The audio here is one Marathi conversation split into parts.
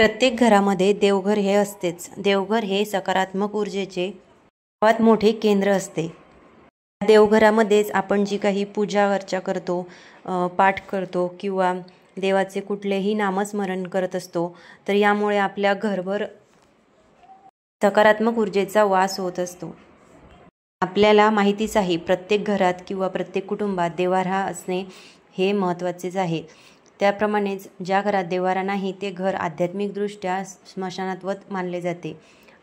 प्रत्येक घरामध्ये देवघर हे असतेच। देवघर हे सकारात्मक ऊर्जेचे सर्वात मोठे केंद्र असते। देवघरामध्येच आपण जी काही पूजा अर्चा करतो, पाठ करतो किंवा देवाचे कुठलेही नामस्मरण करत असतो, तर यामुळे आपल्या घरभर सकारात्मक ऊर्जेचा वास होत असतो। आपल्याला माहितीच आहे, प्रत्येक घरात किंवा प्रत्येक कुटुंबात देवारा असणे हे महत्त्वाचेच आहे। त्याप्रमाणेच ज्या घरात देवारा नाही ते घर आध्यात्मिकदृष्ट्या स्मशानात्वत मानले जाते।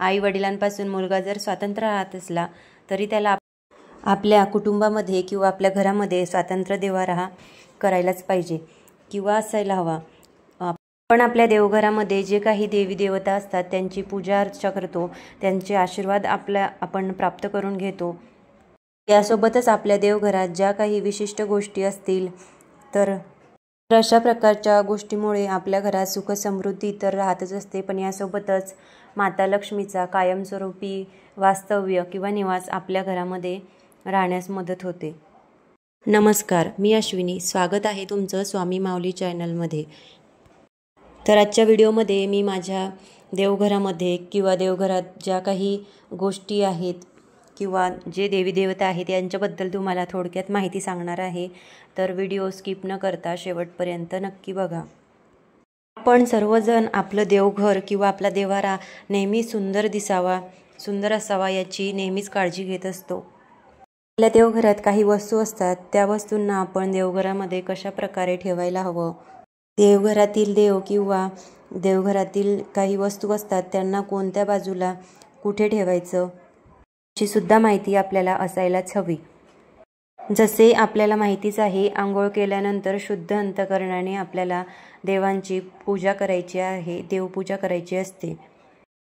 आई वडिलांपासून मुलगा जर स्वतंत्र राहत असला तरी त्याला आपल्या कुटुंबामध्ये किंवा आपल्या घरामध्ये स्वतंत्र देवारा करायलाच पाहिजे किंवा असायला हवा। आपण आपल्या देवघरामध्ये जे काही देवी देवता असतात त्यांची पूजा अर्चा करतो, त्यांचे आशीर्वाद आपण प्राप्त करून घेतो। यासोबतच आपल्या देवघरात ज्या काही विशिष्ट गोष्टी असतील तर अशा प्रकारच्या गोष्टीमुळे आपल्या घरात सुख समृद्धी तर राहतच असते, पण यासोबतच माता लक्ष्मीचा कायमस्वरूपी वास्तव्य किंवा निवास आपल्या घरामध्ये राहण्यास मदत होते। नमस्कार, मी अश्विनी, स्वागत आहे तुमचं स्वामी माऊली चॅनलमध्ये। तर आजच्या व्हिडिओमध्ये मी माझ्या देवघरामध्ये किंवा देवघरात ज्या काही गोष्टी आहेत किंवा जे देवी देवता आहेत यांच्याबद्दल तुम्हाला थोडक्यात माहिती सांगणार आहे। तर व्हिडिओ स्किप न करता शेवटपर्यंत नक्की बघा। आपण सर्वजण आपलं देवघर किंवा आपला देवारा नेहमी सुंदर दिसावा, सुंदर असावा याची नेहमीच काळजी घेत असतो। आपल्या देवघरात काही वस्तू असतात, त्या वस्तूंना आपण देवघरामध्ये कशा प्रकारे ठेवायला हवं, देवघरातील देव किंवा देवघरातील काही वस्तू असतात त्यांना कोणत्या बाजूला कुठे ठेवायचं याची सुद्धा माहिती आपल्याला असायलाच हवी। जसे आपल्याला माहितीच आहे, आंघोळ केल्यानंतर शुद्ध अंतकरणाने आपल्याला देवांची पूजा करायची आहे, देवपूजा करायची असते।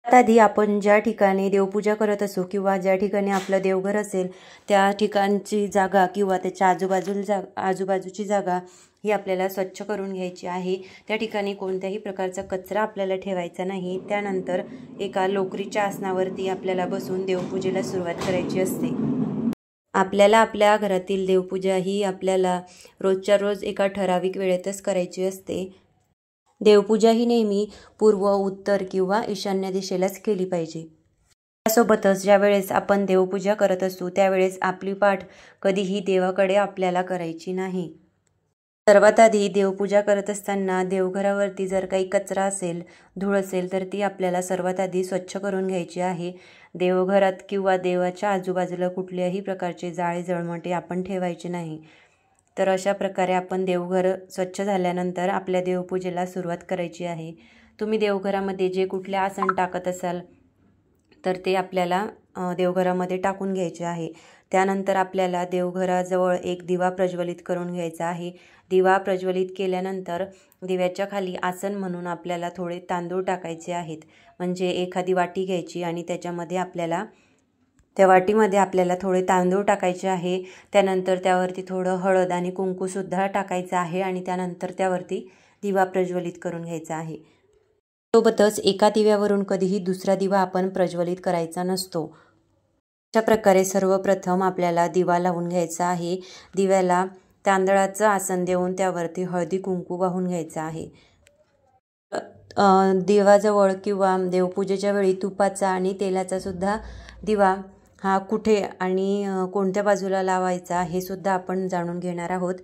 आधी आपण ज्या ठिकाणी देवपूजा करत असू किंवा ज्या ठिकाणी आपलं देवघर असेल त्या ठिकाणची जागा किंवा त्याच्या आजूबाजूची जागा ही आपल्याला स्वच्छ करून घ्यायची आहे। त्या ठिकाणी कोणत्याही प्रकारचा कचरा आपल्याला ठेवायचा नाही। त्यानंतर एका लोकरीच्या आसनावरती आपल्याला बसून देवपूजेला सुरुवात करायची असते। आपल्याला आपल्या घरातील देवपूजा ही आपल्याला रोजच्या रोज एका ठराविक वेळेतच करायची असते। देवपूजा ही नेहमी पूर्व, उत्तर किंवा ईशान्य दिशेलाच केली पाहिजे। त्यासोबतच ज्या वेळेस आपण देवपूजा करत असू त्यावेळेस आपली पाठ कधीही देवाकडे आपल्याला करायची नाही। सर्वात आधी देवपूजा करत असताना देवघरावरती जर काही कचरा असेल, धूळ असेल तर ती आपल्याला सर्वात आधी स्वच्छ करून घ्यायची आहे। देवघरात किंवा देवाच्या आजूबाजूला कुठल्याही प्रकारचे जाळे जळमटे आपण ठेवायचे नाही। तर अशा प्रकारे आपण देवघर स्वच्छ झाल्यानंतर आपल्या देवपूजेला सुरुवात करायची आहे। तुम्ही देवघरामध्ये जे कुठले आसन टाकत असाल तर ते आपल्याला देवघरामध्ये टाकून घ्यायचे आहे। त्यानंतर आपल्याला देवघराजवळ एक दिवा प्रज्वलित करून घ्यायचा आहे। दिवा प्रज्वलित केल्यानंतर दिव्याच्या खाली आसन म्हणून आपल्याला थोडे तांदूळ टाकायचे आहेत। म्हणजे एखादी वाटी घ्यायची आणि त्या वाटीमध्ये आपल्याला थोडे तांदूळ टाकायचे आहे। त्यानंतर त्यावरती थोडं हळद आणि कुंकूसुद्धा टाकायचं आहे आणि त्यानंतर त्यावरती दिवा प्रज्वलित करून घ्यायचा आहे। सोबतच एका दिव्यावरून कधीही दुसरा दिवा आपण प्रज्वलित करायचा नसतो। अशा प्रकारे सर्वप्रथम आपल्याला दिवा लावून घ्यायचा आहे। दिव्याला तांदळाचं आसन देऊन त्यावरती हळदी कुंकू वाहून घ्यायचं आहे। देवाजवळ किंवा देवपूजेच्या वेळी तुपाचा आणि तेलाचा सुद्धा दिवा हा कुठे आणि कोणत्या बाजूला लावायचा हे सुद्धा आपण जाणून घेणार आहोत।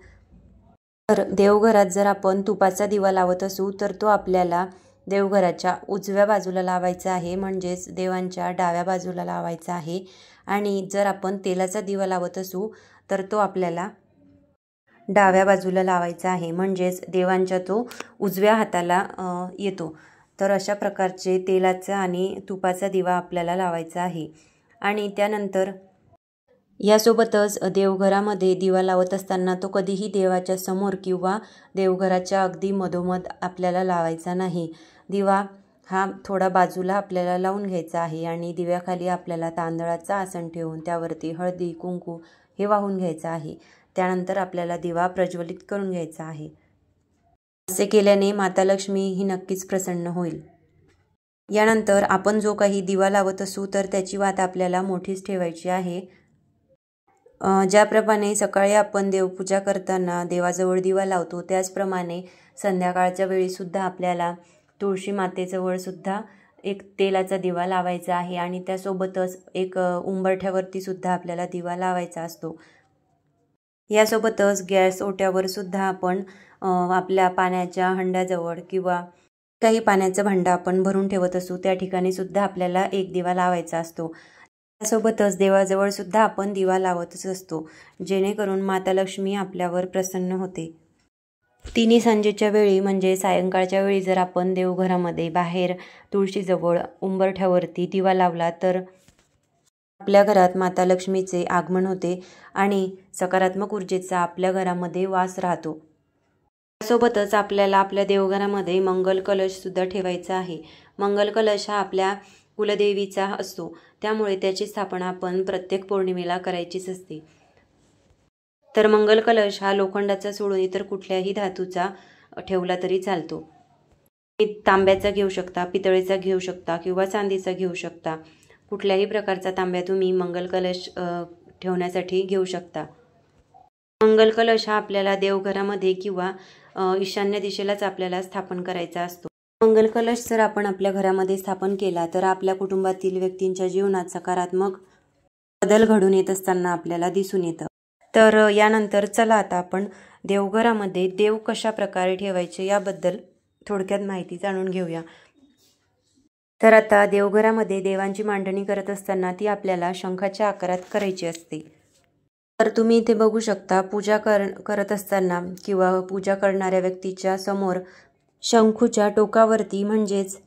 तर देवघरात जर आपण तुपाचा दिवा लावत असू तर तो आपल्याला देवघराच्या उजव्या बाजूला लावायचा आहे, म्हणजेच देवांच्या डाव्या बाजूला लावायचा आहे। आणि जर आपण तेलाचा दिवा लावत असू तर तो आपल्याला डाव्या बाजूला लावायचा आहे, म्हणजेच देवांच्या तो उजव्या हाताला येतो। तर अशा प्रकारचे तेलाचा आणि तुपाचा दिवा आपल्याला लावायचा आहे। आणि त्यानंतर यासोबतच देवघरामध्ये दिवा लावत असताना तो कधीही देवाच्या समोर किंवा देवघराच्या अगदी मधोमध आपल्याला लावायचा नाही। दिवा हा थोडा बाजूला आपल्याला लावून घ्यायचा आहे आणि दिव्याखाली आपल्याला तांदळाचं आसन ठेवून त्यावरती हळदी कुंकू हे वाहून घ्यायचं आहे। त्यानंतर आपल्याला दिवा प्रज्वलित करून घ्यायचा आहे। असे केल्याने माता लक्ष्मी ही नक्कीच प्रसन्न होईल। यानंतर आपण जो काही दिवा लावत असू तर त्याची वात आपल्याला मोठीच ठेवायची आहे। ज्याप्रमाणे सकाळी आपण देवपूजा करताना देवाजवळ दिवा लावतो त्याचप्रमाणे संध्याकाळच्या वेळीसुद्धा आपल्याला तुळशी मातेजवळ सुद्धा एक तेलाचा दिवा लावायचा आहे आणि त्यासोबतच एक उंबरठ्यावरती सुद्धा आपल्याला दिवा लावायचा असतो. यासोबतच गॅस ओट्यावर सुद्धा आपण आपल्या पाण्याच्या हंड्याजवळ किंवा काही पाण्याचं भांडं आपण भरून ठेवत असू त्या ठिकाणी सुद्धा आपल्याला एक दिवा लावायचा असतो. त्यासोबतच देवाजवळ सुद्धा आपण दिवा लावतच असतो, जेणेकरून माता लक्ष्मी आपल्यावर प्रसन्न होते. तिन्ही सांजेच्या वेळी म्हणजे सायंकाळच्या वेळी जर आपण देवघरामध्ये बाहेर तुळशीजवळ उंबरठ्यावरती दिवा लावला तर आपल्या घरात माता लक्ष्मीचे आगमन होते आणि सकारात्मक ऊर्जेचा आपल्या घरामध्ये वास राहतो. त्यासोबतच आपल्याला आपल्या देवघरामध्ये मंगल कलश सुद्धा ठेवायचा आहे. मंगल कलश हा आपल्या कुलदेवीचा असतो, त्यामुळे त्याची स्थापना आपण प्रत्येक पौर्णिमेला करायचीच असते. तर मंगल कलश हा लोखंडाचा सोडून इतर कुठल्याही धातूचा ठेवला तरी चालतो. तांब्याचा घेऊ शकता, पितळेचा घेऊ शकता किंवा चांदीचा घेऊ शकता. कुठल्याही प्रकारचा तांब्या तुम्ही मंगल कलश ठेवण्यासाठी घेऊ शकता. मंगल कलश हा आपल्याला देवघरामध्ये किंवा ईशान्य दिशेलाच आपल्याला स्थापन करायचा असतो. मंगल कलश जर आपण आपल्या घरामध्ये स्थापन केला तर आपल्या कुटुंबातील व्यक्तींच्या जीवनात सकारात्मक बदल घडून येत असताना आपल्याला दिसून येतं. तर यानंतर चला आता आपण देवघरामध्ये देव कशा प्रकारे ठेवायचे याबद्दल थोडक्यात माहिती जाणून घेऊया. तर आता देवघरामध्ये देवांची मांडणी करत असताना ती आपल्याला शंखाच्या आकारात करायची असते. तर तुम्ही इथे बघू शकता पूजा करत असताना किंवा पूजा करणाऱ्या व्यक्तीच्या समोर शंखूच्या टोकावरती म्हणजेच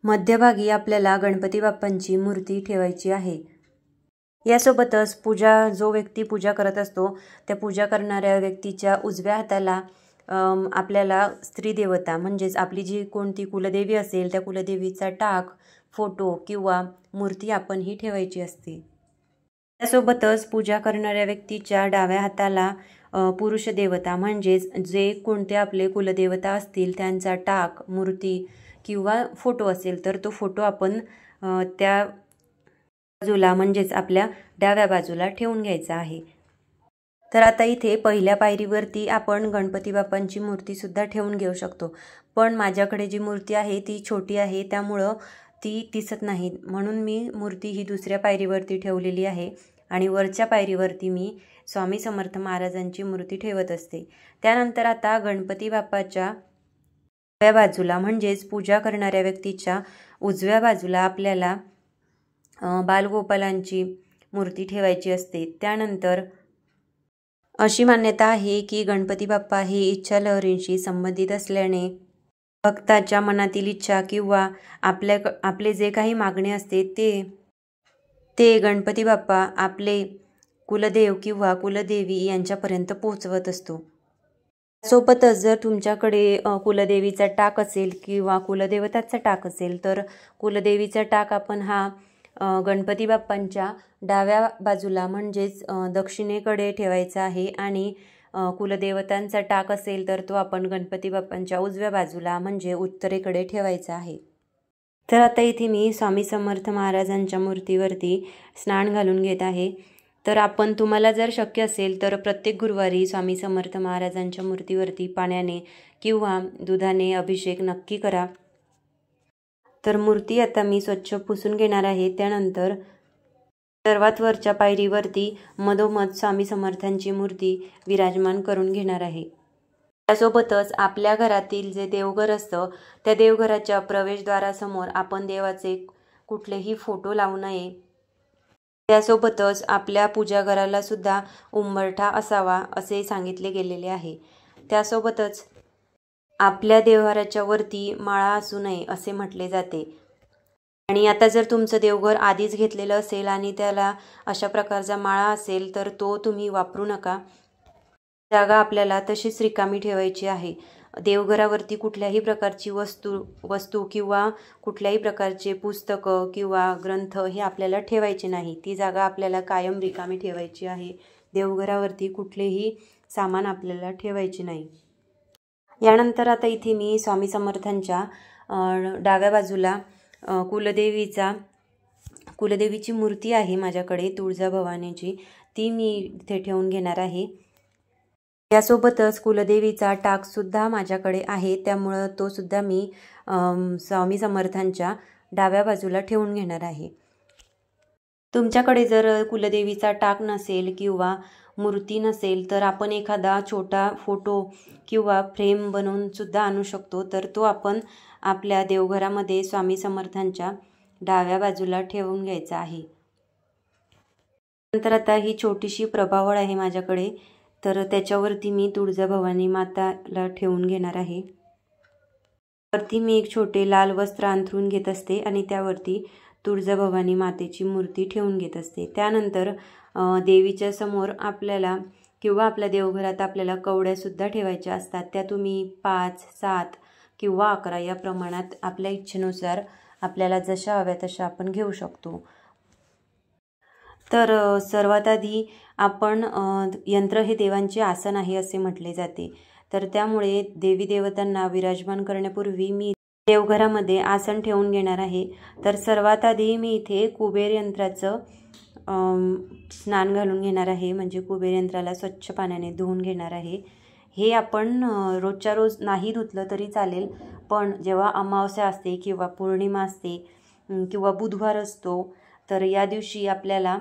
मध्यभागी आपल्याला गणपती बाप्पांची मूर्ती ठेवायची आहे. यासोबतच जो व्यक्ती पूजा करत असतो त्या पूजा करणाऱ्या व्यक्तीच्या उजव्या हाताला आपल्याला स्त्री देवता म्हणजेच आपली जी कोणती कुलदेवी असेल त्या कुलदेवीचा टाक, फोटो किंवा मूर्ती आपण ही ठेवायची असते. त्यासोबतच पूजा करणाऱ्या व्यक्तीच्या डाव्या हाताला पुरुष देवता म्हणजेच जे कोणते आपले कुलदेवता असतील त्यांचा टाक, मूर्ती किंवा फोटो असेल तर तो फोटो आपण त्या बाजूला म्हणजेच आपल्या डाव्या बाजूला ठेवून घ्यायचा आहे. तर आता इथे पहिल्या पायरीवरती आपण गणपती बाप्पांची मूर्ती सुद्धा ठेवून घेऊ शकतो, पण माझ्याकडे जी मूर्ती आहे ती छोटी आहे त्यामुळं ती दिसत नाही, म्हणून मी मूर्ती ही दुसऱ्या पायरीवरती ठेवलेली आहे आणि वरच्या पायरीवरती मी स्वामी समर्थ महाराजांची मूर्ती ठेवत असते. त्यानंतर आता गणपती बाप्पाच्या डाव्या बाजूला म्हणजेच पूजा करणाऱ्या व्यक्तीच्या उजव्या बाजूला आपल्याला बालगोपालांची मूर्ती ठेवायची असते. त्यानंतर अशी मान्यता आहे की गणपती बाप्पा हे इच्छा लहरींशी संबंधित असल्याने भक्ताच्या मनातील इच्छा किंवा आपले जे काही मागणे असते ते गणपती बाप्पा आपले कुलदेव किंवा कुलदेवी यांच्यापर्यंत पोहोचवत असतो. सोबतच जर तुमच्याकडे कुलदेवीचा टाक असेल किंवा कुलदेवताचा टाक असेल तर कुलदेवीचा टाक आपण हा गणपती बाप्पांच्या डाव्या बाजूला म्हणजेच दक्षिणेकडे ठेवायचा आहे आणि कुलदेवतांचा टाक असेल तर तो आपण गणपती बाप्पांच्या उजव्या बाजूला म्हणजे उत्तरेकडे ठेवायचा आहे. तर आता इथे मी स्वामी समर्थ महाराजांच्या मूर्तीवरती स्नान घालून घेत आहे. तर तुम्हाला जर शक्य असेल तर प्रत्येक गुरुवारी स्वामी समर्थ महाराजांच्या मूर्तीवरती पाण्याने किंवा दुधाने अभिषेक नक्की करा. तर मूर्ती आता मी स्वच्छ पुसून घेणार आहे. त्यानंतर सर्वात वरच्या पायरीवरती मधोमध स्वामी समर्थांची मूर्ती विराजमान करून घेणार आहे. त्यासोबतच आपल्या घरातील जे देवघर असतं त्या देवघराच्या प्रवेशद्वारासमोर आपण देवाचे कुठलेही फोटो लावू नये. त्यासोबतच आपल्या पूजाघराला सुद्धा उंबरठा असावा असे सांगितले गेलेले आहे. त्यासोबतच आपल्या देवघराच्या वरती माळा असू नये असे म्हटले जाते. आणि आता जर तुमचं देवघर आधीच घेतलेलं असेल आणि त्याला अशा प्रकारचा माळा असेल तर तो तुम्ही वापरू नका. जागा आपल्याला तशीच रिकामी ठेवायची आहे. देवघरावरती कुठल्याही प्रकारची वस्तू किंवा कुठल्याही प्रकारचे पुस्तकं किंवा ग्रंथ हे आपल्याला ठेवायचे नाही. ती जागा आपल्याला कायम रिकामी ठेवायची आहे. देवघरावरती कुठलेही सामान आपल्याला ठेवायचे नाही. यानंतर आता इथे मी स्वामी समर्थांच्या डाव्या बाजूला कुलदेवीची मूर्ती आहे माझ्याकडे तुळजाभवानीची, ती मी इथे ठेवून घेणार आहे. यासोबतच कुलदेवीचा टाकसुद्धा माझ्याकडे आहे, त्यामुळं तो सुद्धा मी स्वामी समर्थांच्या डाव्या बाजूला ठेवून घेणार आहे। तुमच्याकडे जर कुलदेवीचा टाक नसेल किंवा मूर्ती नसेल तर आपण एखादा छोटा फोटो किंवा फ्रेम बनवून सुद्धा आणू शकतो, तर तो आपण आपल्या देवघरामध्ये स्वामी समर्थांच्या डाव्या बाजूला ठेवून घ्यायचा आहे। नंतर आता ही छोटीशी प्रभावळ आहे माझ्याकडे, तर त्याच्यावरती मी तुळजाभवानी माताला ठेवून घेणार आहे। वरती मी एक छोटे लाल वस्त्र अंथरून घेत असते आणि त्यावरती तुळजाभवानी मातेची मूर्ती ठेवून घेत असते। त्यानंतर देवीच्या समोर आपल्याला किंवा आपल्या देवघरात आपल्याला कवड्यासुद्धा ठेवायच्या असतात, त्या तुम्ही 5, 7 किंवा 11 या प्रमाणात आपल्या इच्छेनुसार आपल्याला जशा हव्या तशा आपण घेऊ शकतो। तर सर्वात आधी आपण यंत्र हे देवांचे आसन आहे असे म्हटले जाते, तर त्यामुळे देवी देवतांना विराजमान करण्यापूर्वी मी देवघरामध्ये आसन ठेवून घेणार आहे। तर सर्वात आधी मी इथे कुबेर यंत्राचं स्नान घालून घेणार आहे, म्हणजे कुबेर यंत्राला स्वच्छ पाण्याने धुवून घेणार आहे। हे आपण रोजच्या रोज नाही धुतलं तरी चालेल, पण जेव्हा अमावस्या असते किंवा पौर्णिमा असते किंवा बुधवार असतो, तर या दिवशी आपल्याला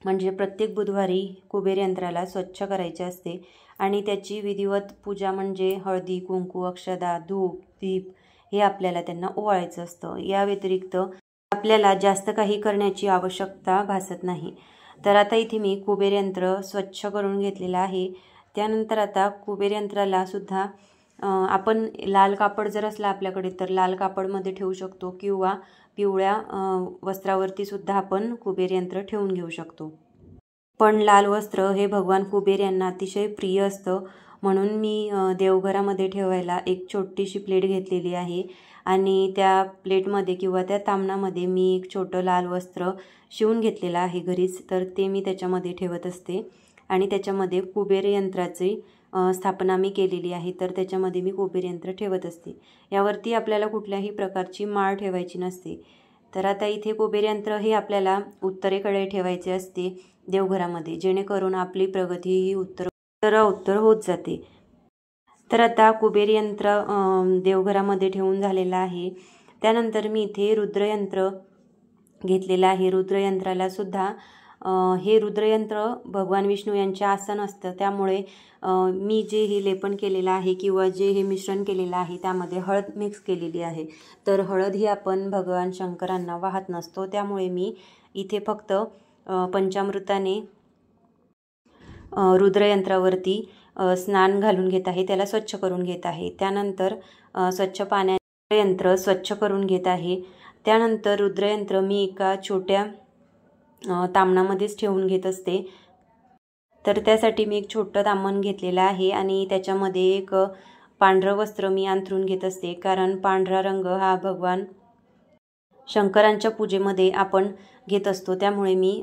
म्हणजे प्रत्येक बुधवारी कुबेर यंत्राला स्वच्छ करायचे असते आणि त्याची विधिवत पूजा म्हणजे हळदी कुंकू अक्षदा धूप दीप हे आपल्याला त्यांना ओवाळायचं असतं। या व्यतिरिक्त आपल्याला जास्त काही करण्याची आवश्यकता भासत नाही। तर आता इथे मी कुबेर यंत्र स्वच्छ करून घेतलेलं आहे। त्यानंतर आता कुबेर यंत्राला सुद्धा आपण लाल कापड जर असला आपल्याकडे तर लाल कापडमध्ये ठेवू शकतो किंवा पिवळ्या वस्त्रावरती सुद्धा आपण कुबेर यंत्र ठेवून घेऊ शकतो। पण लाल वस्त्र हे भगवान कुबेर यांना अतिशय प्रिय असतं, म्हणून मी देवघरामध्ये ठेवायला एक छोटीशी प्लेट घेतलेली आहे आणि त्या प्लेटमध्ये किंवा त्या तामणामध्ये मी एक छोटं लाल वस्त्र शिवून घेतलेलं आहे घरीच, तर ते मी त्याच्यामध्ये ठेवत असते आणि त्याच्यामध्ये कुबेर यंत्राची स्थापना मी केलेली आहे, तर त्याच्यामध्ये मी कुबेर यंत्र ठेवत असते। यावरती आपल्याला कुठल्याही प्रकारची माळ ठेवायची नसते। तर आता इथे कुबेर यंत्र हे आपल्याला उत्तरेकडे ठेवायचे असते देवघरामध्ये, जेणेकरून आपली प्रगती ही उत्तर होत जाते। तर आता कुबेर यंत्र देवघरामध्ये ठेवून झालेलं आहे। त्यानंतर मी इथे रुद्रयंत्र घेतलेलं आहे। रुद्रयंत्राला सुद्धा हे रुद्रयंत्र भगवान विष्णू यांचे आसन असतं, त्यामुळे मी जे हे लेपन केलेलं आहे किंवा जे हे मिश्रण केलेलं आहे त्यामध्ये हळद मिक्स केलेली आहे। तर हळद ही आपण भगवान शंकरांना वाहत नसतो, त्यामुळे मी इथे फक्त पंचामृताने रुद्रयंत्रावरती स्नान घालून घेत आहे, त्याला स्वच्छ करून घेत आहे। त्यानंतर स्वच्छ पाण्याने यंत्र स्वच्छ करून घेत आहे। त्यानंतर रुद्रयंत्र मी एका छोट्या तामणामध्येच ठेवून घेत असते। तर त्यासाठी मी एक छोटं तामण घेतलेलं आहे आणि त्याच्यामध्ये एक पांढरं वस्त्र मी अंथरून घेत असते, कारण पांढरा रंग हा भगवान शंकरांच्या पूजेमध्ये आपण घेत असतो, त्यामुळे मी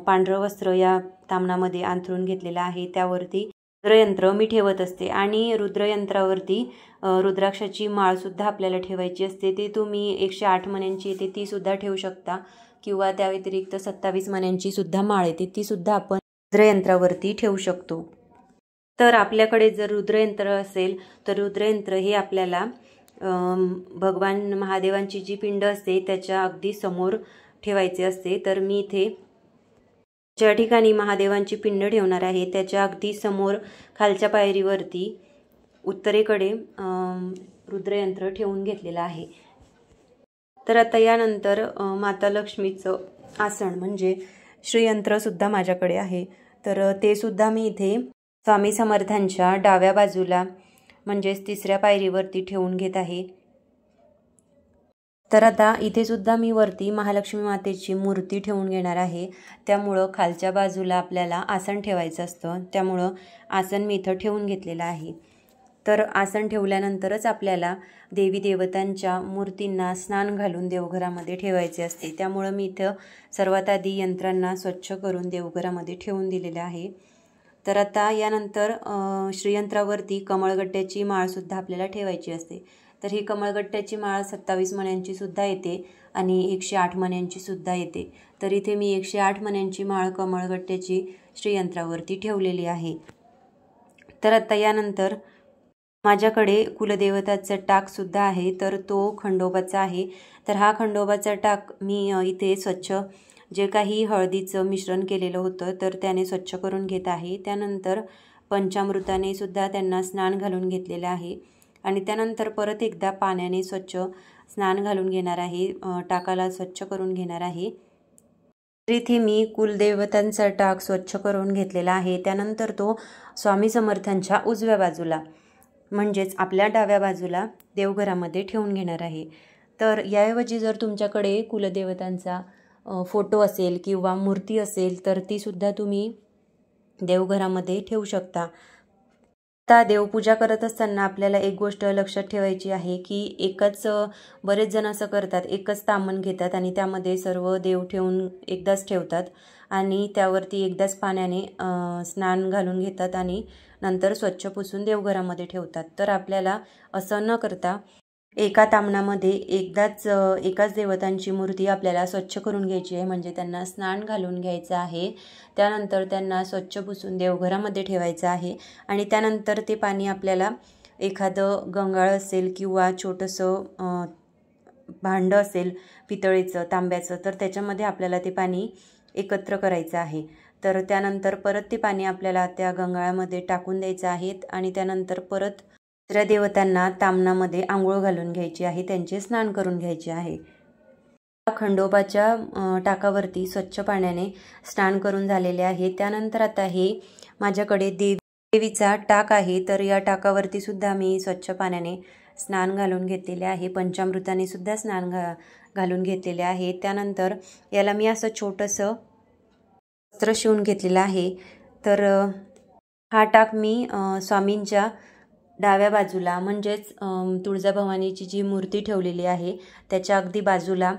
पांढरं वस्त्र या तामणामध्ये अंथरून घेतलेलं आहे। त्यावरती रुद्रयंत्र मी ठेवत असते आणि रुद्रयंत्रावरती रुद्राक्षाची माळसुद्धा आपल्याला ठेवायची असते। ते तुम्ही 108 मण्यांची येते ती सुद्धा ठेवू शकता किंवा त्या व्यतिरिक्त 27 मण्यांची सुद्धा माळ येते ती सुद्धा आपण रुद्रयंत्रावरती ठेवू शकतो। तर आपल्याकडे जर रुद्रयंत्र असेल तर रुद्रयंत्र हे आपल्याला भगवान महादेवांची जी पिंड असते त्याच्या अगदी समोर ठेवायचे असते। तर मी इथे ज्या ठिकाणी महादेवांची पिंड ठेवणार आहे त्याच्या अगदी समोर खालच्या पायरीवरती उत्तरेकडे रुद्रयंत्र ठेवून घेतलेलं आहे। तर आता यानंतर माता लक्ष्मीचं आसन म्हणजे श्रीयंत्र सुद्धा माझ्याकडे आहे, तर ते सुद्धा मी इथे स्वामी समर्थांच्या डाव्या बाजूला म्हणजेच 3ऱ्या पायरीवरती ठेवून घेत आहे। तर आता इथे सुद्धा मी वरती महालक्ष्मी मातेची मूर्ती ठेवून घेणार आहे, त्यामुळं खालच्या बाजूला आपल्याला आसन ठेवायचं असतं, त्यामुळं आसन मी इथं ठेवून घेतलेलं आहे। तर आसन ठेवल्यानंतरच आपल्याला देवी देवतांच्या मूर्तींना स्नान घालून देवघरामध्ये ठेवायचे असते, त्यामुळं मी इथं सर्वात आधी यंत्रांना स्वच्छ करून देवघरामध्ये ठेवून दिलेले आहे। तर आता यानंतर श्रीयंत्रावरती कमळगट्ट्याची माळसुद्धा आपल्याला ठेवायची असते। तर ही कमळगट्ट्याची माळ 27 मण्यांची सुद्धा येते आणि 108 मण्यांची सुद्धा येते। तर इथे मी 108 मण्यांची माळ कमळगट्ट्याची श्रीयंत्रावरती ठेवलेली आहे। तर आता यानंतर माझ्याकडे कुलदेवताचं टाकसुद्धा आहे, तर तो खंडोबाचा आहे. तर हा खंडोबाचा टाक मी इथे स्वच्छ जे काही हळदीचं मिश्रण केलेलं होतं तर त्याने स्वच्छ करून घेत आहे. त्यानंतर पंचामृताने सुद्धा त्यांना स्नान घालून घेतलेलं आहे आणि त्यानंतर परत एकदा पाण्याने स्वच्छ स्नान घालून घेणार आहे, टाकाला स्वच्छ करून घेणार आहे. तर इथे मी कुलदेवतांचा टाक स्वच्छ करून घेतलेला आहे. त्यानंतर तो स्वामी समर्थांच्या उजव्या बाजूला म्हणजेच आपल्या डाव्या बाजूला देवघरामध्ये ठेवून घेणार आहे. तर याऐवजी जर तुमच्याकडे कुलदेवतांचा फोटो असेल किंवा मूर्ती असेल तर तीसुद्धा तुम्ही देवघरामध्ये ठेवू शकता. आता देवपूजा करत असताना आपल्याला एक गोष्ट लक्षात ठेवायची आहे की बरेच जण असं करतात, एकच ताम्हण घेतात आणि त्यामध्ये सर्व देव ठेवून एकदाच ठेवतात आणि त्यावरती एकदाच पाण्याने स्नान घालून घेतात आणि नंतर स्वच्छ पुसून देवघरामध्ये ठेवतात. तर आपल्याला असं न करता एका ताम्हणामध्ये एकाच देवतांची मूर्ती आपल्याला स्वच्छ करून घ्यायची आहे, म्हणजे त्यांना स्नान घालून घ्यायचं आहे. त्यानंतर त्यांना स्वच्छ पुसून देवघरामध्ये ठेवायचं आहे आणि त्यानंतर ते पाणी आपल्याला एखादं गंगाळ असेल किंवा छोटंसं भांडं असेल पितळेचं, तांब्याचं, तर त्याच्यामध्ये आपल्याला ते पाणी एकत्र करायचं आहे. तर त्यानंतर परत ते पाणी आपल्याला त्या गंगाळामध्ये टाकून द्यायचं आहे आणि त्यानंतर परत दुसऱ्या देवतांना ताम्हणामध्ये आंघोळ घालून घ्यायची आहे, त्यांचे स्नान करून घ्यायचे आहे. खंडोबाच्या टाकावरती स्वच्छ पाण्याने स्नान करून झालेले आहे. त्यानंतर आता हे माझ्याकडे देवीचा टाक आहे, तर या टाकावरती सुद्धा मी स्वच्छ पाण्याने स्नान घालून घेतलेले आहे, पंचामृताने सुद्धा स्नान घालून घेतलेले आहे. त्यानंतर याला मी असं छोटंसं वस्त्र शिवून घेतलेलं आहे. तर हा टाक मी स्वामींच्या डाव्या बाजूला म्हणजेच तुळजाभवानीची जी मूर्ती ठेवलेली आहे त्याच्या अगदी बाजूला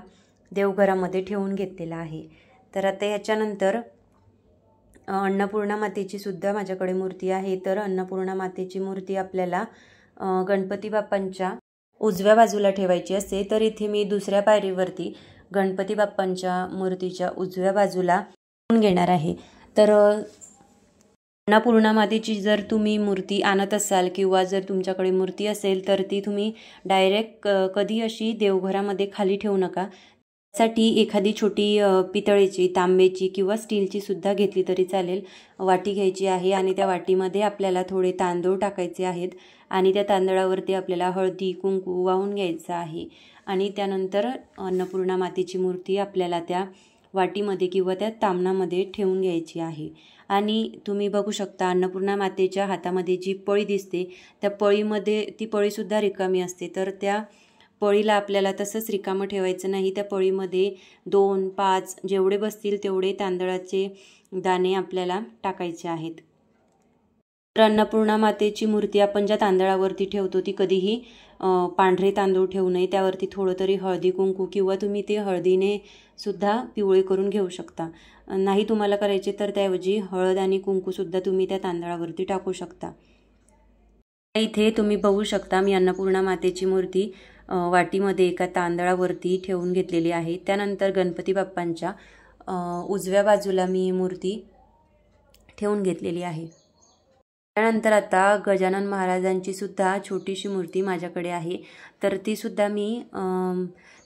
देवघरामध्ये ठेवून घेतलेला आहे. तर आता ह्याच्यानंतर अन्नपूर्णा मातेची सुद्धा माझ्याकडे मूर्ती आहे. तर अन्नपूर्णा मातेची मूर्ती आपल्याला गणपती बाप्पांच्या उजव्या बाजूला ठेवायची असते. तर इथे मी दुसऱ्या पायरीवरती गणपती बाप्पांच्या मूर्तीच्या उजव्या बाजूला ठेवून घेणार आहे. तर अन्नपूर्णा मातेची जर तुम्ही मूर्ती आणत असाल किंवा जर तुमच्याकडे मूर्ती असेल तर ती तुम्ही डायरेक्ट कधी अशी देवघरामध्ये खाली ठेवू नका. त्यासाठी एखादी छोटी पितळेची, तांब्याची किंवा स्टीलची सुद्धा घेतली तरी चालेल, वाटी घ्यायची आहे आणि त्या वाटीमध्ये आपल्याला थोडे तांदूळ टाकायचे आहेत आणि त्या तांदळावरती आपल्याला हळदी कुंकू वाहून घ्यायचं आहे आणि त्यानंतर अन्नपूर्णा मातेची मूर्ती आपल्याला त्या वाटीमध्ये किंवा त्या ताम्हणामध्ये ठेवून घ्यायची आहे. आणि तुम्ही बघू शकता अन्नपूर्णा मातेच्या हातामध्ये जी पळी दिसते त्या पळीमध्ये ती पळीसुद्धा रिकामी असते. तर त्या पळीला आपल्याला तसंच रिकामं ठेवायचं नाही, त्या पळीमध्ये 2, 5 जेवढे बसतील तेवढे तांदळाचे दाणे आपल्याला टाकायचे आहेत. तर अन्नपूर्णा मातेची मूर्ती आपण ज्या तांदळावरती ठेवतो ती कधीही पांढरे तांदूळ ठेवू नये, त्यावरती थोडं तरी हळदी कुंकू किंवा तुम्ही ते हळदीने सुद्धा पिवळे करून घेऊ शकता. नाही तुम्हाला करायचे तर त्याऐवजी हळद आणि कुंकूसुद्धा तुम्ही त्या तांदळावरती टाकू शकता. इथे तुम्ही बघू शकता मी अन्नपूर्णा मातेची मूर्ती वाटीमध्ये एका तांदळावरती ठेवून घेतलेली आहे. त्यानंतर गणपती बाप्पांच्या उजव्या बाजूला मी ही मूर्ती ठेवून घेतलेली आहे. त्यानंतर आता गजानन महाराजांची सुद्धा छोटीशी मूर्ती माझ्याकडे आहे. तर ती सुद्धा मी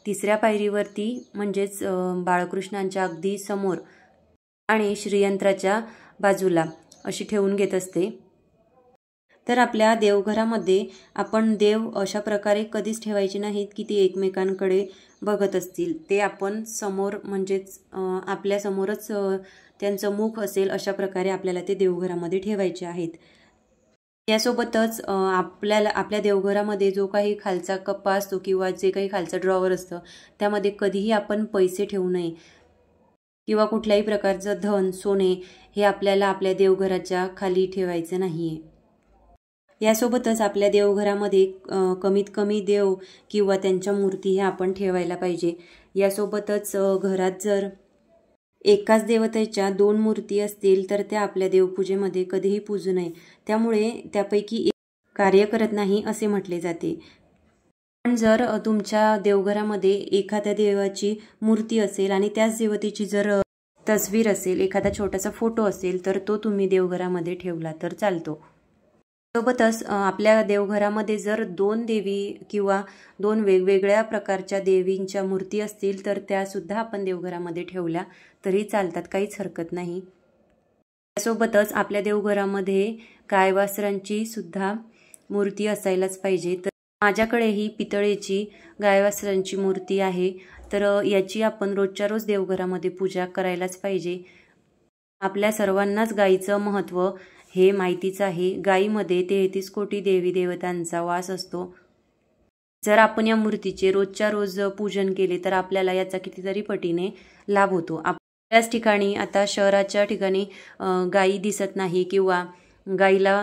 तिसऱ्या पायरीवरती म्हणजेच बाळकृष्णांच्या अगदी समोर आणि श्रीयंत्राच्या बाजूला अशी ठेवून घेत असते. तर आपल्या देवघरामध्ये आपण देव अशा प्रकारे कधीच ठेवायचे नाहीत की ती एकमेकांकडे बघत असतील. ते आपण समोर म्हणजेच आपल्या समोरच त्यांचं मुख असेल अशा प्रकारे आपल्याला ते देवघरामध्ये ठेवायचे आहेत. यासोबतच आपल्या देवघरामध्ये जो काही खालचा कप्पा असतो किंवा जे काही खालचं ड्रॉवर असतं त्यामध्ये कधीही आपण पैसे ठेवू नये किंवा कुठल्याही प्रकारचं धन, सोने हे आपल्याला आपल्या देवघराच्या खाली ठेवायचं नाही आहे. यासोबतच आपल्या देवघरामध्ये कमीत कमी देव किंवा त्यांच्या मूर्ती ह्या आपण ठेवायला पाहिजे. यासोबतच घरात जर एकाच देवतेच्या 2 मूर्ती असतील तर त्या आपल्या देवपूजेमध्ये कधीही पूजू नये, त्यामुळे त्यापैकी एक कार्य करत नाही असे म्हटले जाते. पण जर तुमच्या देवघरामध्ये एखाद्या देवाची मूर्ती असेल आणि त्याच देवतेची जर तस्वीर असेल, एखादा छोटासा फोटो असेल तर तो तुम्ही देवघरामध्ये ठेवला तर चालतो. सोबतच आपल्या देवघरामध्ये जर 2 देवी किंवा 2 वेगवेगळ्या प्रकारच्या देवींच्या मूर्ती असतील तर त्यासुद्धा आपण देवघरामध्ये ठेवल्या तरी चालतात, काहीच हरकत नाही. त्यासोबतच आपल्या देवघरामध्ये गायवासरांची सुद्धा मूर्ती असायलाच पाहिजे. तर माझ्याकडे ही पितळेची गायवासरांची मूर्ती आहे. तर याची आपण रोजच्या रोज देवघरामध्ये पूजा करायलाच पाहिजे. आपल्या सर्वांनाच गायीचं महत्त्व हे माहितीच आहे. गायीमध्ये 33 कोटी देवी देवतांचा वास असतो. जर आपण या मूर्तीचे रोजच्या रोज पूजन केले तर आपल्याला याचा कितीतरी पटीने लाभ होतो. त्याच ठिकाणी आता शहराच्या ठिकाणी गायी दिसत नाही किंवा गायीला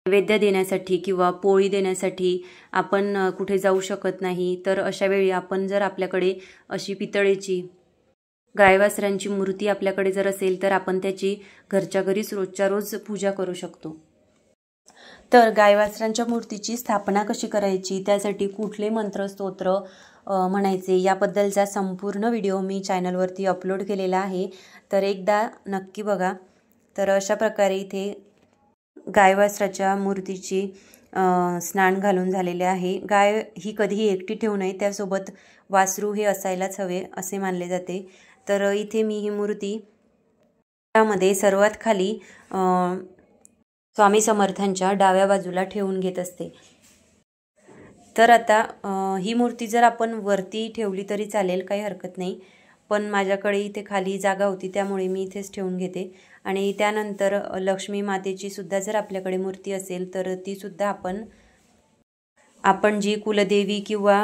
नैवेद्य देण्यासाठी किंवा पोळी देण्यासाठी आपण कुठे जाऊ शकत नाही. तर अशा वेळी आपण जर आपल्याकडे अशी पितळेची गायवासरांची मूर्ती आपल्याकडे जर असेल तर आपण त्याची घरच्या घरीच रोजच्या रोज पूजा करू शकतो. तर गायवासरांच्या मूर्तीची स्थापना कशी करायची, त्यासाठी कुठले मंत्र स्तोत्र म्हणायचे याबद्दलचा संपूर्ण व्हिडिओ मी चॅनलवरती अपलोड केलेला आहे. तर एकदा नक्की बघा. तर अशा प्रकारे इथे गायवासराच्या मूर्तीची स्नान घालून झालेले आहे. गाय ही कधीही एकटी ठेवू नये, त्यासोबत वासरू हे असायलाच हवे असे मानले जाते. तर इथे मी ही मूर्ती त्यामध्ये सर्वात खाली स्वामी समर्थांच्या डाव्या बाजूला ठेवून घेत असते. तर आता ही मूर्ती जर आपण वरती ठेवली तरी चालेल, काही हरकत नाही. पण माझ्याकडे इथे खाली जागा होती त्यामुळे मी इथेच ठेवून घेते. आणि त्यानंतर लक्ष्मी मातेची सुद्धा जर आपल्याकडे मूर्ती असेल तर ती सुद्धा आपण जी कुलदेवी किंवा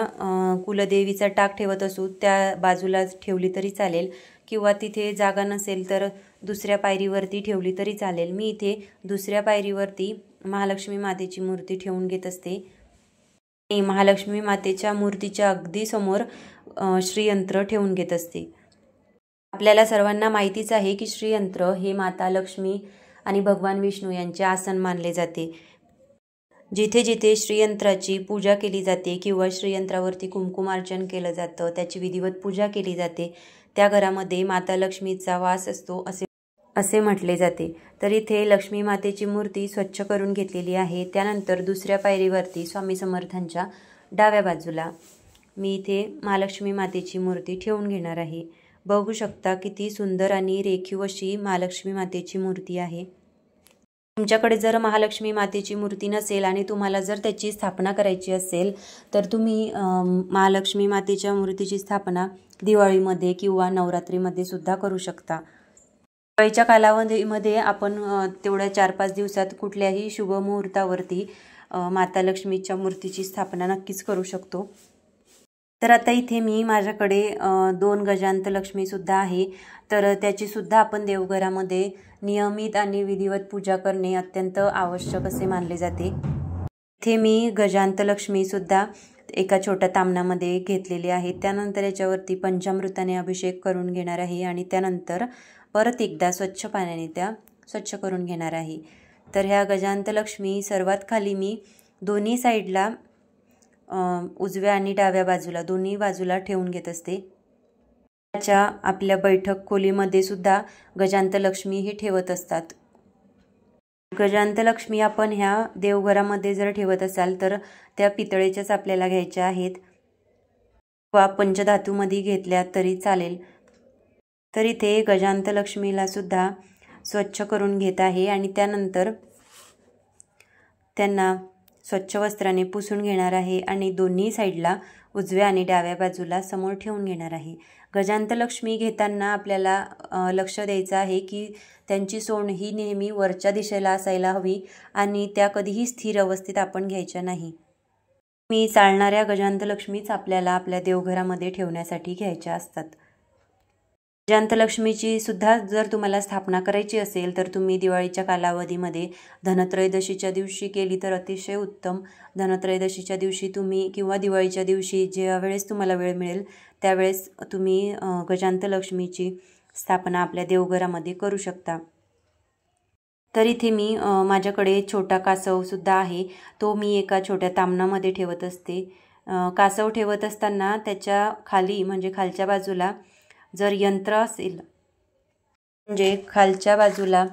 कुलदेवीचा टाक ठेवत असू त्या बाजूला ठेवली तरी चालेल किंवा तिथे जागा नसेल तर दुसऱ्या पायरीवरती ठेवली तरी चालेल. मी इथे दुसऱ्या पायरीवरती महालक्ष्मी मातेची मूर्ती ठेवून घेत असते. महालक्ष्मी मातेच्या मूर्तीच्या अगदी समोर श्रीयंत्र ठेवून घेत असते. आपल्याला सर्वांना माहितीच आहे की श्रीयंत्र हे माता लक्ष्मी आणि भगवान विष्णू यांचे आसन मानले जाते. जिथे जिथे श्रीयंत्राची पूजा केली जाते किंवा श्रीयंत्रावरती कुंकुमार्चन केलं जातं, त्याची विधिवत पूजा केली जाते, त्या घरामध्ये माता लक्ष्मीचा वास असतो असे म्हटले जाते. तर इथे लक्ष्मी मातेची मूर्ती स्वच्छ करून घेतलेली आहे. त्यानंतर दुसऱ्या पायरीवरती स्वामी समर्थांच्या डाव्या बाजूला मी इथे महालक्ष्मी मातेची मूर्ती ठेवून घेणार आहे. बघू शकता किती सुंदर आणि रेखीव अशी महालक्ष्मी मातेची मूर्ती आहे. तुमच्याकडे जर महालक्ष्मी मातेची मूर्ती नसेल आणि तुम्हाला जर त्याची स्थापना करायची असेल तर तुम्ही महालक्ष्मी मातेच्या मूर्तीची स्थापना दिवाळीमध्ये किंवा नवरात्रीमध्ये सुद्धा करू शकता. दिवाळीच्या कालावधीमध्ये आपण तेवढ्या 4-5 दिवसात कुठल्याही शुभ मुहूर्तावरती माता लक्ष्मीच्या मूर्तीची स्थापना नक्कीच करू शकतो. तर आता इथे मी माझ्याकडे 2 गजांत लक्ष्मीसुद्धा आहे. तर त्याचीसुद्धा आपण देवघरामध्ये नियमित आणि विधिवत पूजा करणे अत्यंत आवश्यक असे मानले जाते. इथे मी गजांत लक्ष्मीसुद्धा एका छोट्या तामणामध्ये घेतलेली आहे. त्यानंतर याच्यावरती पंचामृताने अभिषेक करून घेणार आहे आणि त्यानंतर परत एकदा स्वच्छ पाण्याने त्या स्वच्छ करून घेणार आहे. तर ह्या गजांत लक्ष्मी सर्वात खाली मी दोन्ही साईडला उजव्या आणि डाव्या बाजूला दोन्ही बाजूला ठेवून घेत असते. त्याच्या आपल्या बैठक खोलीमध्ये सुद्धा गजांत लक्ष्मी ही ठेवत असतात. गजांत लक्ष्मी आपण ह्या देवघरामध्ये जर ठेवत असाल तर त्या पितळेच्याच आपल्याला घ्यायच्या आहेत किंवा पंचधातूमध्ये घेतल्या तरी चालेल. तर इथे गजांत लक्ष्मीला सुद्धा स्वच्छ करून घेत आहे आणि त्यानंतर त्यांना स्वच्छ वस्त्राने पुसून घेणार आहे आणि दोन्ही साईडला उजव्या आणि डाव्या बाजूला समोर ठेवून घेणार आहे. गजांत लक्ष्मी घेताना आपल्याला लक्ष द्यायचं आहे की त्यांची सोंड ही नेहमी वरच्या दिशेला असायला हवी आणि त्या कधीही स्थिर अवस्थेत आपण घ्यायच्या नाही. मी चालणाऱ्या गजांत लक्ष्मीच आपल्याला आपल्या देवघरामध्ये ठेवण्यासाठी घ्यायच्या असतात. गजांत लक्ष्मीची सुद्धा जर तुम्हाला स्थापना करायची असेल तर तुम्ही दिवाळीच्या कालावधीमध्ये धनत्रयोदशीच्या दिवशी केली तर अतिशय उत्तम. धनत्रयोदशीच्या दिवशी तुम्ही किंवा दिवाळीच्या दिवशी ज्या वेळेस तुम्हाला वेळ मिळेल त्यावेळेस तुम्ही गजांत लक्ष्मीची स्थापना आपल्या देवघरामध्ये करू शकता. तर इथे मी माझ्याकडे छोटा कासवसुद्धा आहे. तो मी एका छोट्या तामणामध्ये ठेवत असते. कासव ठेवत असताना त्याच्या खाली म्हणजे खालच्या बाजूला जर यंत्र असेल म्हणजे खालच्या बाजूला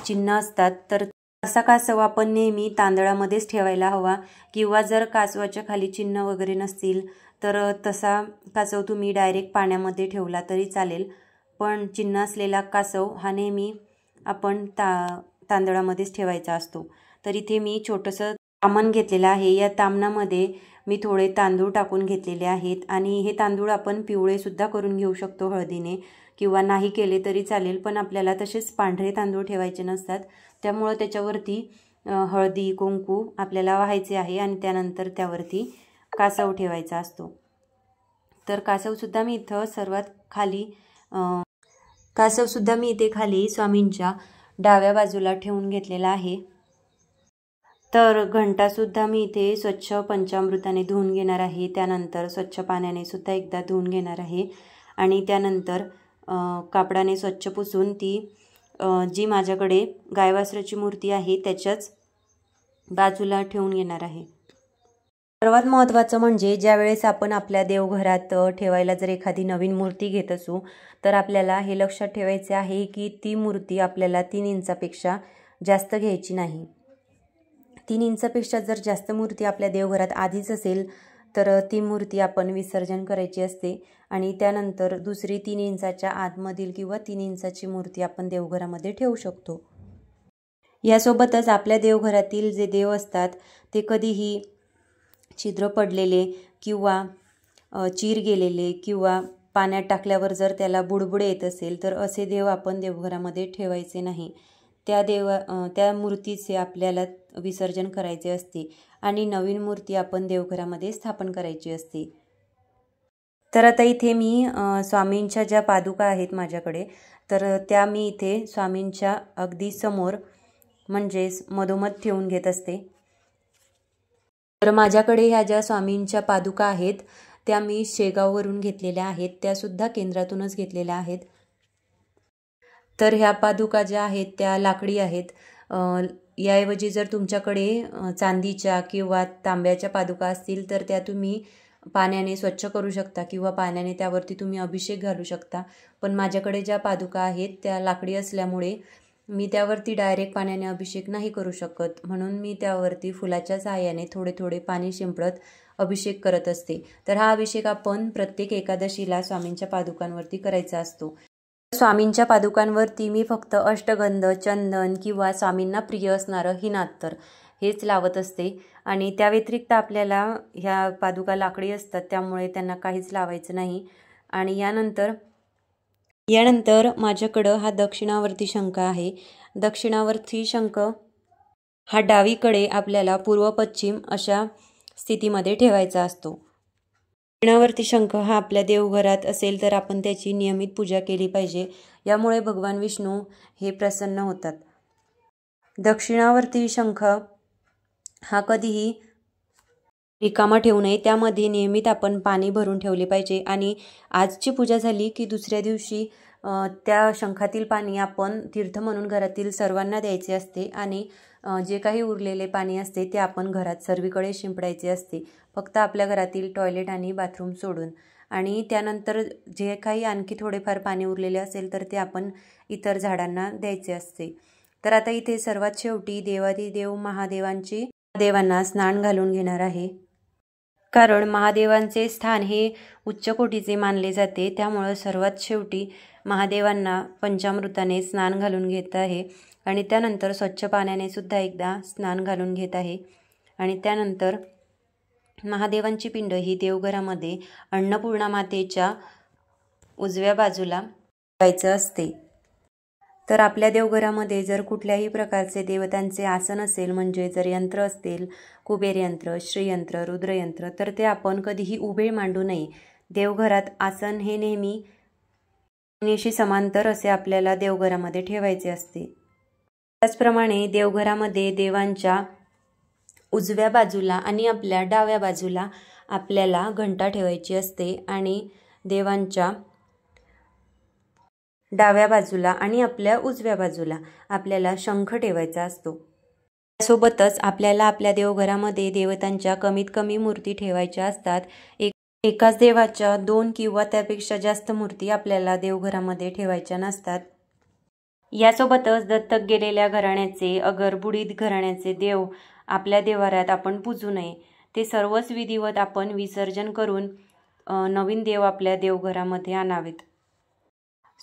चिन्ह असतात तर असा कासव आपण नेहमी तांदळामध्येच ठेवायला हवा, किंवा जर कासवाच्या खाली चिन्ह वगैरे नसतील तर तसा कासव तुम्ही डायरेक्ट पाण्यामध्ये ठेवला तरी चालेल, पण चिन्ह असलेला कासव हा नेहमी आपण तांदळामध्येच ठेवायचा असतो. तर इथे मी छोटंसं तामण घेतलेलं आहे. या तामणामध्ये मी थोडे तांदूळ टाकून घेतलेले आहेत आणि हे तांदूळ आपण पिवळेसुद्धा करून घेऊ शकतो हळदीने, किंवा नाही केले तरी चालेल, पण आपल्याला तसेच पांढरे तांदूळ ठेवायचे नसतात. त्यामुळं त्याच्यावरती हळदी कुंकू आपल्याला वाहायचे आहे आणि त्यानंतर त्यावरती कासव ठेवायचा असतो. तर कासवसुद्धा मी इथं सर्वात खाली इथे खाली स्वामींच्या डाव्या बाजूला ठेवून घेतलेला आहे. तर घंटासुद्धा मी इथे स्वच्छ पंचामृताने धुवून घेणार आहे. त्यानंतर स्वच्छ पाण्याने सुद्धा एकदा धुवून घेणार आहे आणि त्यानंतर कापडाने स्वच्छ पुसून ती जी माझ्याकडे गायवासराची मूर्ती आहे त्याच्याच बाजूला ठेवून घेणार आहे. सर्वात महत्त्वाचं म्हणजे ज्यावेळेस आपण आपल्या देवघरात ठेवायला जर एखादी नवीन मूर्ती घेत असू तर आपल्याला हे लक्षात ठेवायचे आहे की ती मूर्ती आपल्याला 3 इंचापेक्षा जास्त घ्यायची नाही. 3 इंचापेक्षा जर जास्त मूर्ती आपल्या देवघरात आधीच असेल तर ती मूर्ती आपण विसर्जन करायची असते आणि त्यानंतर दुसरी 3 इंचाच्या आतमधील किंवा 3 इंचाची मूर्ती आपण देवघरामध्ये ठेवू शकतो. यासोबतच आपल्या देवघरातील जे देव असतात ते कधीही छिद्र पडलेले किंवा चीर गेलेले किंवा पाण्यात टाकल्यावर जर त्याला बुडबुडे येत असेल तर असे देव आपण देवघरामध्ये ठेवायचे नाही. त्या मूर्तीचे आपल्याला विसर्जन करायचे असते आणि नवीन मूर्ती आपण देवघरामध्ये स्थापन करायची असते. तर आता इथे मी स्वामींच्या ज्या पादुका आहेत माझ्याकडे, तर त्या मी इथे स्वामींच्या अगदी समोर म्हणजेच मधोमध ठेवून घेत असते. तर माझ्याकडे ह्या ज्या स्वामींच्या पादुका आहेत त्या मी शेगाववरून घेतलेल्या आहेत, त्यासुद्धा केंद्रातूनच घेतलेल्या आहेत. तर ह्या पादुका ज्या आहेत त्या लाकडी आहेत. याऐवजी जर तुमच्याकडे चांदीच्या किंवा तांब्याच्या पादुका असतील तर त्या तुम्ही पाण्याने स्वच्छ करू शकता किंवा पाण्याने त्यावरती तुम्ही अभिषेक घालू शकता. पण माझ्याकडे ज्या पादुका आहेत त्या लाकडी असल्यामुळे मी त्यावरती डायरेक्ट पाण्याने अभिषेक नाही करू शकत, म्हणून मी त्यावरती फुलाच्या सहाय्याने थोडे थोडे पाणी शिंपडत अभिषेक करत असते. तर हा अभिषेक आपण प्रत्येक एकादशीला स्वामींच्या पादुकांवरती करायचा असतो. स्वामींच्या पादुकांवरती मी फक्त अष्टगंध, चंदन किंवा स्वामींना प्रिय असणारं हिनात्तर हेच लावत असते आणि त्या व्यतिरिक्त आपल्याला ह्या पादुका लाकडी असतात त्यामुळे त्यांना काहीच लावायचं नाही. आणि यानंतर माझ्याकडं हा दक्षिणावर्ती शंख आहे. दक्षिणावर्ती शंख हा डावीकडे आपल्याला पूर्व पश्चिम अशा स्थितीमध्ये ठेवायचा असतो. दक्षिणावर्ती शंख हा आपल्या देवघरात असेल तर आपण त्याची नियमित पूजा केली पाहिजे, यामुळे भगवान विष्णू हे प्रसन्न होतात. दक्षिणावर्ती शंख हा कधीही रिकामा ठेवू नये, त्यामध्ये नियमित आपण पाणी भरून ठेवले पाहिजे आणि आजची पूजा झाली की दुसऱ्या दिवशी त्या शंखातील पाणी आपण तीर्थ म्हणून घरातील सर्वांना द्यायचे असते आणि जे काही उरलेले पाणी असते ते आपण घरात सर्वीकडे शिंपडायचे असते, फक्त आपल्या घरातील टॉयलेट आणि बाथरूम सोडून. आणि त्यानंतर जे काही आणखी थोडेफार पाणी उरलेले असेल तर ते आपण इतर झाडांना द्यायचे असते. तर आता इथे सर्वात शेवटी देवादिदेव महादेवांना स्नान घालून घेणार आहे, कारण महादेवांचे स्थान हे उच्च कोटीचे मानले जाते. त्यामुळं सर्वात शेवटी महादेवांना पंचामृताने स्नान घालून घेत आहे आणि त्यानंतर स्वच्छ पाण्याने सुद्धा एकदा स्नान घालून घेत आहे. आणि त्यानंतर महादेवांची पिंड ही देवघरामध्ये अन्नपूर्णा मातेच्या उजव्या बाजूला ठेवायचं असते. तर आपल्या देवघरामध्ये जर कुठल्याही प्रकारचे देवतांचे आसन असेल, म्हणजे जर यंत्र असतील, कुबेर यंत्र, श्रीयंत्र, रुद्रयंत्र, तर ते आपण कधीही उभे मांडू नये. देवघरात आसन हे नेहमी जमिनीशी समांतर असे आपल्याला देवघरामध्ये ठेवायचे असते. त्याचप्रमाणे देवघरामध्ये देवांच्या उजव्या बाजूला आणि आपल्या डाव्या बाजूला आपल्याला घंटा ठेवायची असते आणि देवांच्या डाव्या बाजूला आणि आपल्या उजव्या बाजूला आपल्याला शंख ठेवायचा असतो. त्यासोबतच आपल्याला आपल्या देवघरामध्ये देवतांच्या कमीत कमी मूर्ती ठेवायच्या असतात. एकाच देवाच्या 2 किंवा त्यापेक्षा जास्त मूर्ती आपल्याला देवघरामध्ये ठेवायच्या नसतात. यासोबतच दत्तक गेलेल्या घराण्याचे अगर बुडीत घराण्याचे देव आपल्या देवाऱ्यात आपण पूजू नये. ते सर्वच विधिवत आपण विसर्जन करून नवीन देव आपल्या देवघरामध्ये आणावेत.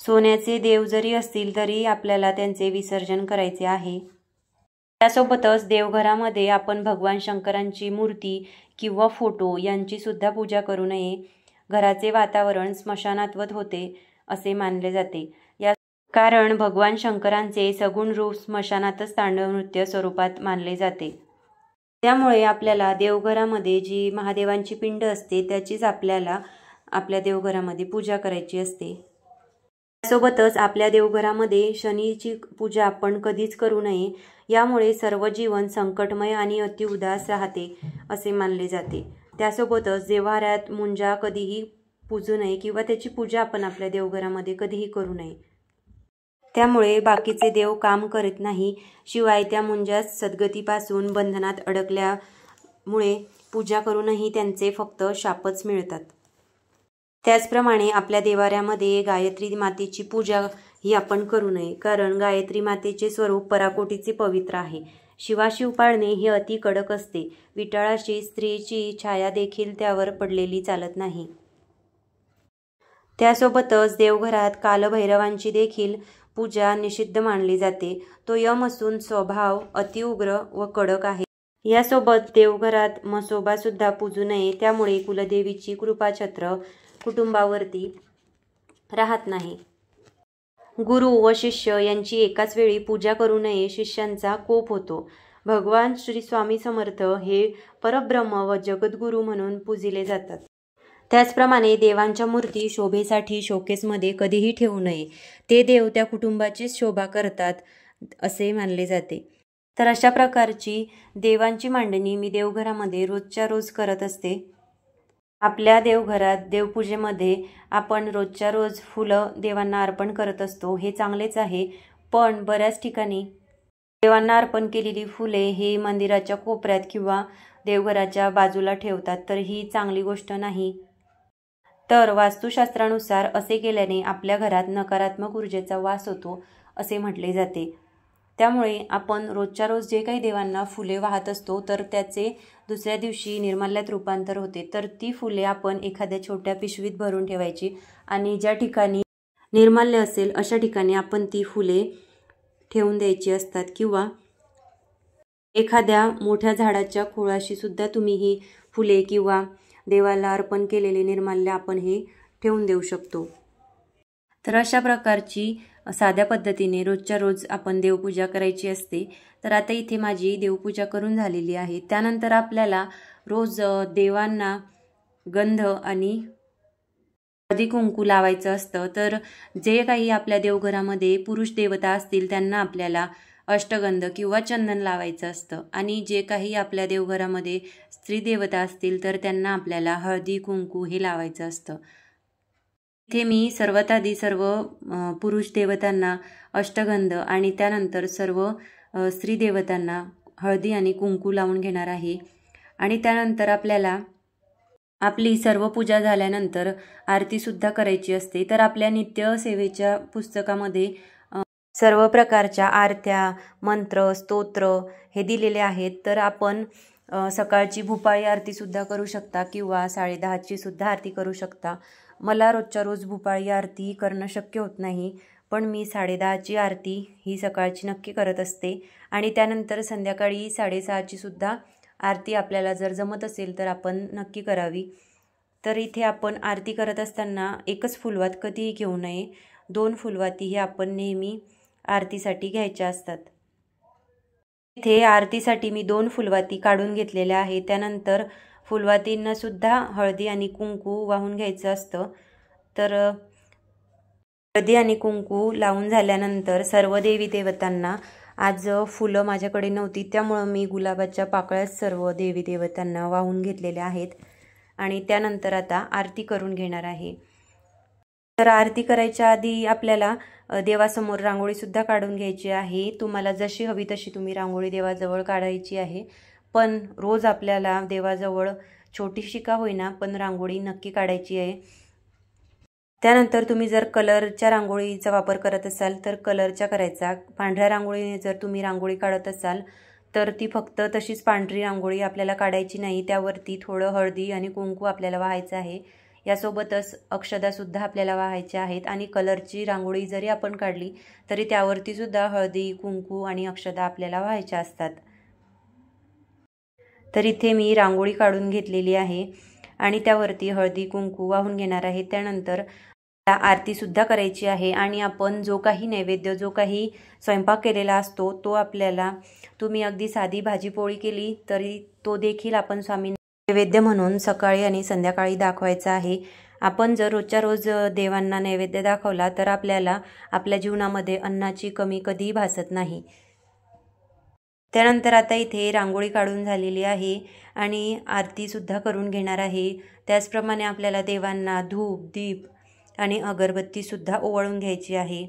सोन्याचे देव जरी असतील तरी आपल्याला त्यांचे विसर्जन करायचे आहे. त्यासोबतच देवघरामध्ये आपण भगवान शंकरांची मूर्ती किंवा फोटो यांची सुद्धा पूजा करू नये. घराचे वातावरण स्मशानात्वत होते असे मानले जाते. कारण भगवान शंकरांचे सगुण रूप स्मशानातच तांडव नृत्य स्वरूपात मानले जाते. त्यामुळे आपल्याला देवघरामध्ये जी महादेवांची पिंड असते त्याचीच आपल्याला आपल्या देवघरामध्ये पूजा करायची असते. त्यासोबतच आपल्या देवघरामध्ये शनीची पूजा आपण कधीच करू नये. यामुळे सर्व जीवन संकटमय आणि अतिउदास राहते असे मानले जाते. त्यासोबतच देव्हाऱ्यात मुंजा कधीही पूजू नये किंवा त्याची पूजा आपण आपल्या देवघरामध्ये कधीही करू नये. त्यामुळे बाकीचे देव काम करत नाही. शिवाय त्या मुंजास सद्गतीपासून बंधनात अडकल्यामुळे पूजा करूनही त्यांचे फक्त शापच मिळतात. त्याचप्रमाणे आपल्या देवाऱ्यामध्ये गायत्री मातेची पूजा ही आपण करू नये. कारण गायत्री मातेचे स्वरूप पराकोटीचे पवित्र आहे. शिवाशिव पाळणे हे अति कडक असते. विटाळाशी स्त्रीची छाया देखील त्यावर पडलेली चालत नाही. त्यासोबतच देवघरात कालभैरवांची देखील पूजा निषिद्ध मानली जाते. तो यम असून स्वभाव अतिउग्र व कडक आहे. यासोबत देवघरात म्हसोबा सुद्धा पूजू नये. त्यामुळे कुलदेवीची कृपाछत्र कुटुंबावरती राहत नाही. गुरु व शिष्य यांची एकाच वेळी पूजा करू नये. शिष्यांचा कोप होतो. भगवान श्री स्वामी समर्थ हे परब्रह्म व जगद्गुरू म्हणून पूजिले जातात. त्याचप्रमाणे देवांच्या मूर्ती शोभेसाठी शोकेसमध्ये कधीही ठेवू नये. ते देव त्या कुटुंबाचीच शोभा करतात असे मानले जाते. तर अशा प्रकारची देवांची मांडणी मी देवघरामध्ये रोजच्या रोज करत असते. आपल्या देवघरात देवपूजेमध्ये आपण रोजच्या रोज फुलं देवांना अर्पण करत असतो. हे चांगलेच आहे. पण बऱ्याच ठिकाणी देवांना अर्पण केलेली फुले हे मंदिराच्या कोपऱ्यात किंवा देवघराच्या बाजूला ठेवतात. तर ही चांगली गोष्ट नाही. तर वास्तुशास्त्रानुसार असे केल्याने आपल्या घरात नकारात्मक ऊर्जेचा वास होतो असे म्हटले जाते. त्यामुळे आपण रोजच्या रोज जे काही देवांना फुले वाहत असतो तर त्याचे दुसऱ्या दिवशी निर्माल्यात रूपांतर होते. तर ती फुले आपण एखाद्या छोट्या पिशवीत भरून ठेवायची आणि ज्या ठिकाणी निर्माल्य असेल अशा ठिकाणी आपण ती फुले ठेवून द्यायची असतात. किंवा एखाद्या मोठ्या झाडाच्या खोडाशी सुद्धा तुम्ही ही फुले किंवा देवाला अर्पण केलेले निर्माल्य आपण हे ठेवून देऊ शकतो. तर अशा प्रकारची साध्या पद्धतीने रोजच्या रोज आपण देवपूजा करायची असते. तर आता इथे माझी देवपूजा करून झालेली आहे. त्यानंतर आपल्याला रोज देवांना गंध आणि हळदी कुंकू लावायचं असतं. तर जे काही आपल्या देवघरामध्ये पुरुष देवता असतील त्यांना आपल्याला अष्टगंध किंवा चंदन लावायचं असतं. आणि जे काही आपल्या देवघरामध्ये स्त्री देवता असतील तर त्यांना आपल्याला हळदी कुंकू हे लावायचं असतं. इथे मी सर्वात आधी सर्व पुरुष देवतांना अष्टगंध आणि त्यानंतर सर्व स्त्री देवतांना हळदी आणि कुंकू लावून घेणार आहे. आणि त्यानंतर आपल्याला आपली सर्व पूजा झाल्यानंतर आरतीसुद्धा करायची असते. तर आपल्या नित्यसेवेच्या पुस्तकामध्ये सर्व प्रकारच्या आरत्या, मंत्र, स्तोत्र हे दिलेले आहेत. तर आपण सकाळची भूपाळी आरतीसुद्धा करू शकता किंवा 10:30ची सुद्धा आरती करू शकता. मला रोजच्या रोज भूपाळी आरती करणं शक्य होत नाही. पण मी 10:30ची आरती ही सकाळची नक्की करत असते. आणि त्यानंतर संध्याकाळी 6:30ची सुद्धा आरती आपल्याला जर जमत असेल तर आपण नक्की करावी. तर इथे आपण आरती करत असताना एकच फुलवात कधीही घेऊ नये. 2 फुलवाती ही आपण नेहमी आरतीसाठी घ्यायच्या असतात. इथे आरतीसाठी मी 2 फुलवाती काढून घेतलेल्या आहेत. त्यानंतर फुलवातींना सुद्धा हळदी आणि कुंकू वाहून घ्यायचं असतं. तर हळदी आणि कुंकू लावून झाल्यानंतर सर्व देवी देवतांना, आज फुलं माझ्याकडे नव्हती त्यामुळं मी गुलाबाच्या पाकळ्यात सर्व देवी देवतांना वाहून घेतलेल्या आहेत. आणि त्यानंतर आता आरती करून घेणार आहे. तर आरती करायच्या आधी आपल्याला देवासमोर रांगोळीसुद्धा काढून घ्यायची आहे. तुम्हाला जशी हवी तशी तुम्ही रांगोळी देवाजवळ काढायची आहे. पण रोज आपल्याला देवाजवळ छोटीशी का होईना पण रांगोळी नक्की काढायची आहे. त्यानंतर तुम्ही जर कलरच्या रांगोळीचा वापर करत असाल तर कलरच्या करायचा. पांढऱ्या रांगोळीने जर तुम्ही रांगोळी काढत असाल तर ती फक्त तशीच पांढरी रांगोळी आपल्याला काढायची नाही, त्यावरती थोडं हळदी आणि कुंकू आपल्याला वाहायचं आहे. यासोबतच अक्षतासुद्धा आपल्याला वाहायच्या आहेत आणि कलरची रांगोळी जरी आपण काढली तरी त्यावरती सुद्धा हळदी, कुंकू आणि अक्षता आपल्याला वाहायच्या असतात. तर इथे मी रांगोळी काढून घेतलेली आहे आणि त्यावरती हळदी, कुंकू वाहून घेणार आहे. त्यानंतर आरतीसुद्धा करायची आहे आणि आपण जो काही नैवेद्य, जो काही स्वयंपाक केलेला असतो तो आपल्याला, तुम्ही अगदी साधी भाजी पोळी केली तरी तो देखील आपण स्वामी नैवेद्य म्हणून सकाळी आणि संध्याकाळी दाखवायचा आहे. आपण जर रोजच्या रोज देवांना नैवेद्य दाखवला तर आपल्याला आपल्या जीवनामध्ये अन्नाची कमी कधीही भासत नाही. त्यानंतर आता इथे रांगोळी काढून झालेली आहे आणि आरतीसुद्धा करून घेणार आहे. त्याचप्रमाणे आपल्याला देवांना धूप, दीप आणि अगरबत्तीसुद्धा ओवाळून घ्यायची आहे.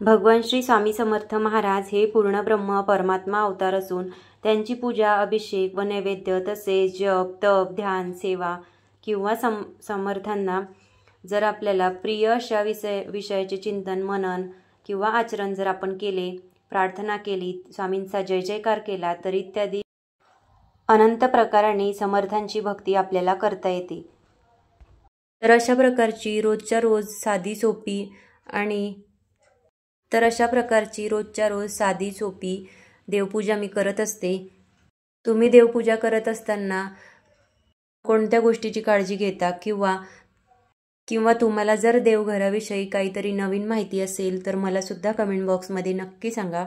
भगवान श्री स्वामी समर्थ महाराज हे पूर्ण ब्रह्म परमात्मा अवतार असून त्यांची पूजा, अभिषेक व नैवेद्य तसेच जप, तप, ध्यान, सेवा किंवा समर्थांना जर आपल्याला प्रिय अशा विषयाचे चिंतन, मनन किंवा आचरण जर आपण केले, प्रार्थना केली, स्वामींचा जय जयकार केला तर इत्यादी अनंत प्रकाराने समर्थांची भक्ती आपल्याला करता येते. तर अशा प्रकारची रोजच्या रोज साधी सोपी देवपूजा मी करत असते. तुम्ही देवपूजा करत असताना कोणत्या गोष्टीची काळजी घेता किंवा तुम्हाला जर देवघराविषयी काहीतरी नवीन माहिती असेल तर मला सुद्धा कमेंट बॉक्समध्ये नक्की सांगा.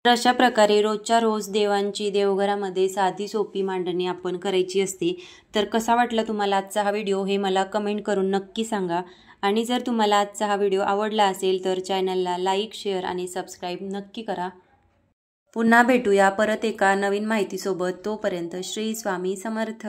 तर अशा प्रकारे रोजच्या रोज देवांची देवघरामध्ये साधी सोपी मांडणी आपण करायची असते. तर कसा वाटला तुम्हाला आजचा हा व्हिडिओ हे मला कमेंट करून नक्की सांगा. आणि जर तुम्हाला आजचा हा व्हिडिओ आवडला असेल तर चॅनलला लाईक, शेअर आणि सबस्क्राईब नक्की करा. पुन्हा भेटूया परत एका नवीन माहितीसोबत. तोपर्यंत श्री स्वामी समर्थ.